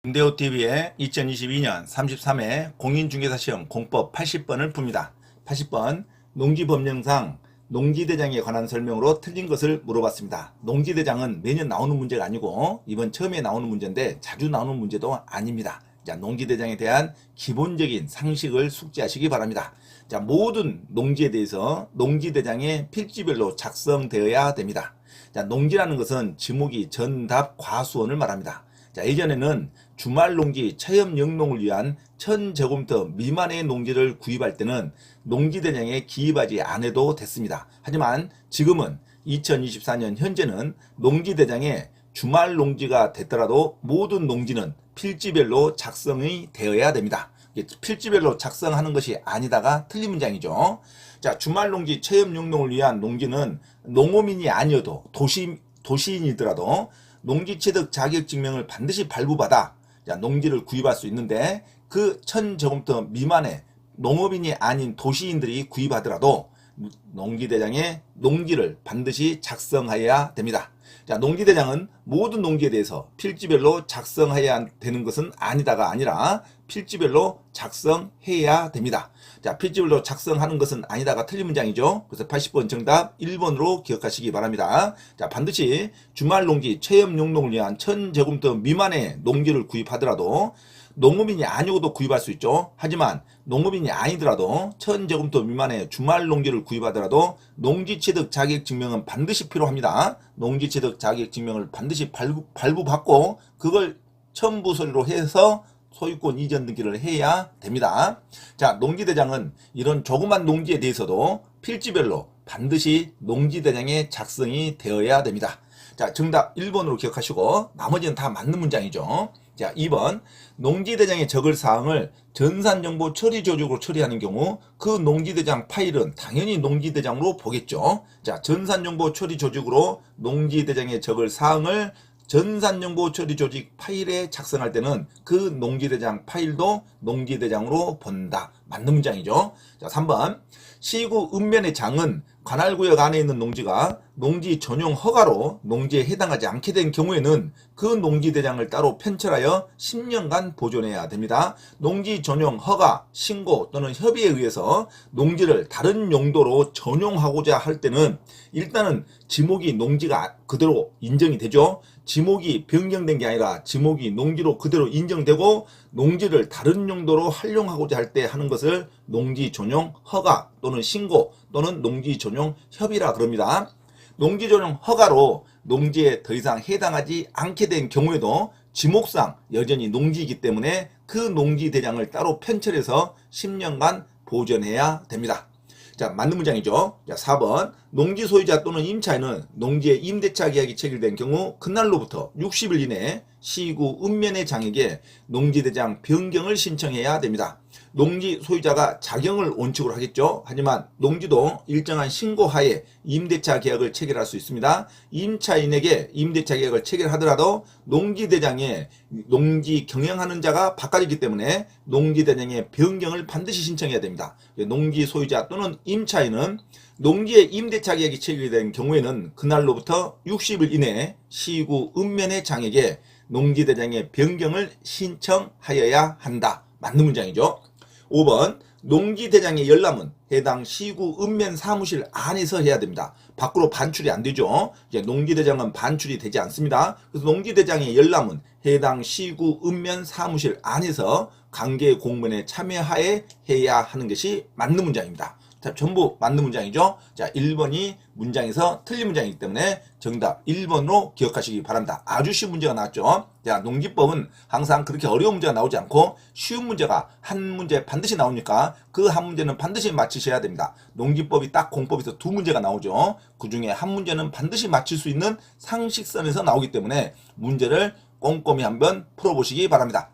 임대호TV의 2022년 33회 공인중개사시험 공법 80번을 풉니다. 80번 농지법령상 농지대장에 관한 설명으로 틀린 것을 물어봤습니다. 농지대장은 매년 나오는 문제가 아니고 이번 처음에 나오는 문제인데 자주 나오는 문제도 아닙니다. 자, 농지대장에 대한 기본적인 상식을 숙지하시기 바랍니다. 자, 모든 농지에 대해서 농지대장에 필지별로 작성되어야 됩니다. 자, 농지라는 것은 지목이 전답 과수원을 말합니다. 자, 예전에는 주말 농지 체험 영농을 위한 1000제곱미터 미만의 농지를 구입할 때는 농지대장에 기입하지 않아도 됐습니다. 하지만 지금은 2024년 현재는 농지대장에 주말 농지가 됐더라도 모든 농지는 필지별로 작성이 되어야 됩니다. 필지별로 작성하는 것이 아니다가 틀린 문장이죠. 자, 주말 농지 체험 영농을 위한 농지는 농어민이 아니어도 도시인이더라도 농지취득 자격증명을 반드시 발부받아 농지를 구입할 수 있는데 그 1000제곱미터 미만의 농업인이 아닌 도시인들이 구입하더라도 농지대장에 농지를 반드시 작성해야 됩니다. 자, 농지대장은 모든 농지에 대해서 필지별로 작성해야 되는 것은 아니다가 아니라 필지별로 작성해야 됩니다. 자, 필지별로 작성하는 것은 아니다가 틀린 문장이죠. 그래서 80번 정답 1번으로 기억하시기 바랍니다. 자, 반드시 주말 농지 체험 용농을 위한 1000제곱미터 미만의 농지를 구입하더라도 농업인이 아니고도 구입할 수 있죠. 하지만 농업인이 아니더라도 1000제곱미터 미만의 주말 농지를 구입하더라도 농지취득 자격증명은 반드시 필요합니다. 농지취득 자격증명을 반드시 발부받고 그걸 첨부 서류로 해서 소유권 이전 등기를 해야 됩니다. 자, 농지대장은 이런 조그만 농지에 대해서도 필지별로 반드시 농지대장에 작성이 되어야 됩니다. 자, 정답 1번으로 기억하시고 나머지는 다 맞는 문장이죠. 자, 2번 농지대장에 적을 사항을 전산정보 처리 조직으로 처리하는 경우 그 농지대장 파일은 당연히 농지대장으로 보겠죠. 자, 전산정보 처리 조직으로 농지대장에 적을 사항을 전산정보 처리 조직 파일에 작성할 때는 그 농지대장 파일도 농지대장으로 본다. 맞는 문장이죠. 자, 3번 시구 읍면의 장은 관할구역 안에 있는 농지가 농지 전용 허가로 농지에 해당하지 않게 된 경우에는 그 농지대장을 따로 편철하여 10년간 보존해야 됩니다. 농지 전용 허가, 신고 또는 협의에 의해서 농지를 다른 용도로 전용하고자 할 때는 일단은 지목이 농지가 그대로 인정이 되죠. 지목이 변경된 게 아니라 지목이 농지로 그대로 인정되고 농지를 다른 용도로 활용하고자 할 때 하는 것을 농지 전용 허가 또는 신고 또는 농지 전용 협의라 그럽니다. 농지 전용 허가로 농지에 더 이상 해당하지 않게 된 경우에도 지목상 여전히 농지이기 때문에 그 농지대장을 따로 편철해서 10년간 보존해야 됩니다. 자, 맞는 문장이죠. 자, 4번 농지 소유자 또는 임차인은 농지의 임대차 계약이 체결된 경우 그날로부터 60일 이내에 시구 읍면의 장에게 농지대장 변경을 신청해야 됩니다. 농지 소유자가 자경을 원칙으로 하겠죠. 하지만 농지도 일정한 신고하에 임대차 계약을 체결할 수 있습니다. 임차인에게 임대차 계약을 체결하더라도 농지대장에 농지 경영하는 자가 바꿔지기 때문에 농지대장의 변경을 반드시 신청해야 됩니다. 농지 소유자 또는 임차인은 농지의 임대차 계약이 체결된 경우에는 그날로부터 60일 이내에 시구 읍면의 장에게 농지대장의 변경을 신청하여야 한다. 맞는 문장이죠. 5번 농지대장의 열람은 해당 시구 읍면 사무실 안에서 해야 됩니다. 밖으로 반출이 안 되죠. 이제 농지대장은 반출이 되지 않습니다. 그래서 농지대장의 열람은 해당 시구 읍면 사무실 안에서 관계 공문에 참여하에 해야 하는 것이 맞는 문장입니다. 자, 전부 맞는 문장이죠. 자, 1번이 문장에서 틀린 문장이기 때문에 정답 1번으로 기억하시기 바랍니다. 아주 쉬운 문제가 나왔죠. 자, 농지법은 항상 그렇게 어려운 문제가 나오지 않고 쉬운 문제가 한 문제 반드시 나오니까 그 한 문제는 반드시 맞히셔야 됩니다. 농지법이 딱 공법에서 두 문제가 나오죠. 그 중에 한 문제는 반드시 맞힐 수 있는 상식선에서 나오기 때문에 문제를 꼼꼼히 한번 풀어보시기 바랍니다.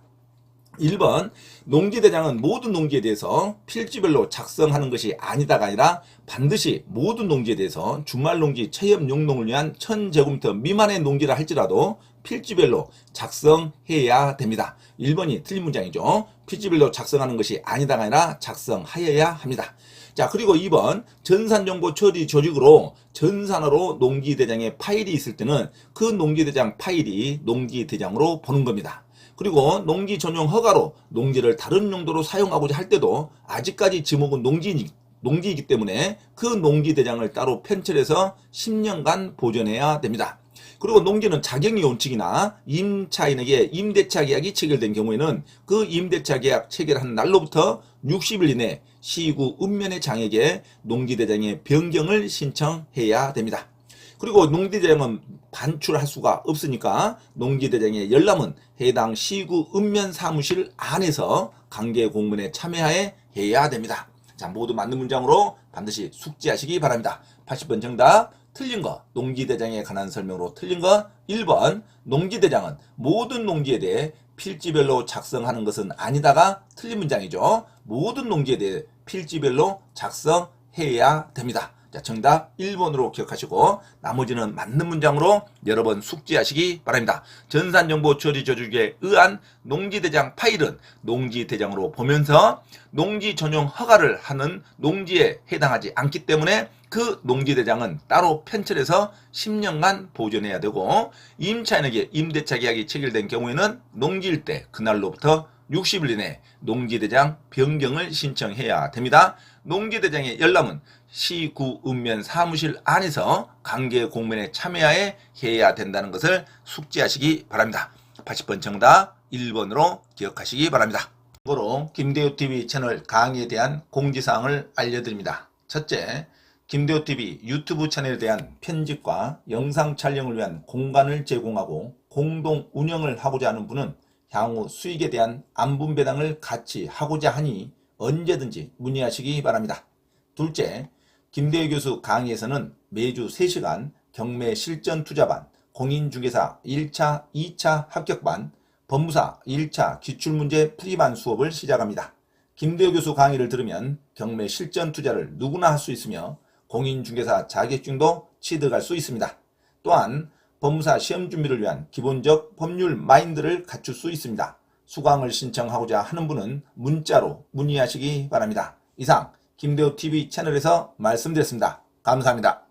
1번 농지대장은 모든 농지에 대해서 필지별로 작성하는 것이 아니다가 아니라 반드시 모든 농지에 대해서 주말 농지 체험 용농을 위한 1000제곱미터 미만의 농지라 할지라도 필지별로 작성해야 됩니다. 1번이 틀린 문장이죠. 필지별로 작성하는 것이 아니다가 아니라 작성하여야 합니다. 자, 그리고 2번 전산정보 처리 조직으로 전산으로 농지대장의 파일이 있을 때는 그 농지대장 파일이 농지대장으로 보는 겁니다. 그리고 농지 전용 허가로 농지를 다른 용도로 사용하고자 할 때도 아직까지 지목은 농지이기 때문에 그 농지대장을 따로 편철해서 10년간 보존해야 됩니다. 그리고 농지는 자격이 원칙이나 임차인에게 임대차 계약이 체결된 경우에는 그 임대차 계약 체결한 날로부터 60일 이내 시구 읍면의 장에게 농지대장의 변경을 신청해야 됩니다. 그리고 농지대장은 반출할 수가 없으니까 농지대장의 열람은 해당 시구 읍면 사무실 안에서 관계 공문에 참여하에 해야 됩니다. 자, 모두 맞는 문장으로 반드시 숙지하시기 바랍니다. 80번 정답. 틀린 거, 농지대장에 관한 설명으로 틀린 거 1번, 농지대장은 모든 농지에 대해 필지별로 작성하는 것은 아니다가 틀린 문장이죠. 모든 농지에 대해 필지별로 작성해야 됩니다. 자, 정답 1번으로 기억하시고 나머지는 맞는 문장으로 여러 번 숙지하시기 바랍니다. 전산정보 처리 저주기에 의한 농지대장 파일은 농지대장으로 보면서 농지 전용 허가를 하는 농지에 해당하지 않기 때문에 그 농지대장은 따로 편철해서 10년간 보존해야 되고 임차인에게 임대차 계약이 체결된 경우에는 농지일 때 그날로부터 60일 이내 농지대장 변경을 신청해야 됩니다. 농지대장의 열람은 시구 읍면 사무실 안에서 관계 공문에 참여하에 해야 된다는 것을 숙지하시기 바랍니다. 80번 정답 1번으로 기억하시기 바랍니다. 참고로 김대호TV 채널 강의에 대한 공지사항을 알려드립니다. 첫째, 김대호TV 유튜브 채널에 대한 편집과 영상 촬영을 위한 공간을 제공하고 공동 운영을 하고자 하는 분은 향후 수익에 대한 안분 배당을 같이 하고자 하니 언제든지 문의하시기 바랍니다. 둘째, 김대호 교수 강의에서는 매주 3시간 경매 실전 투자반, 공인중개사 1차, 2차 합격반, 법무사 1차 기출문제 풀이반 수업을 시작합니다. 김대호 교수 강의를 들으면 경매 실전 투자를 누구나 할 수 있으며 공인중개사 자격증도 취득할 수 있습니다. 또한 법무사 시험 준비를 위한 기본적 법률 마인드를 갖출 수 있습니다. 수강을 신청하고자 하는 분은 문자로 문의하시기 바랍니다. 이상 김대호TV 채널에서 말씀드렸습니다. 감사합니다.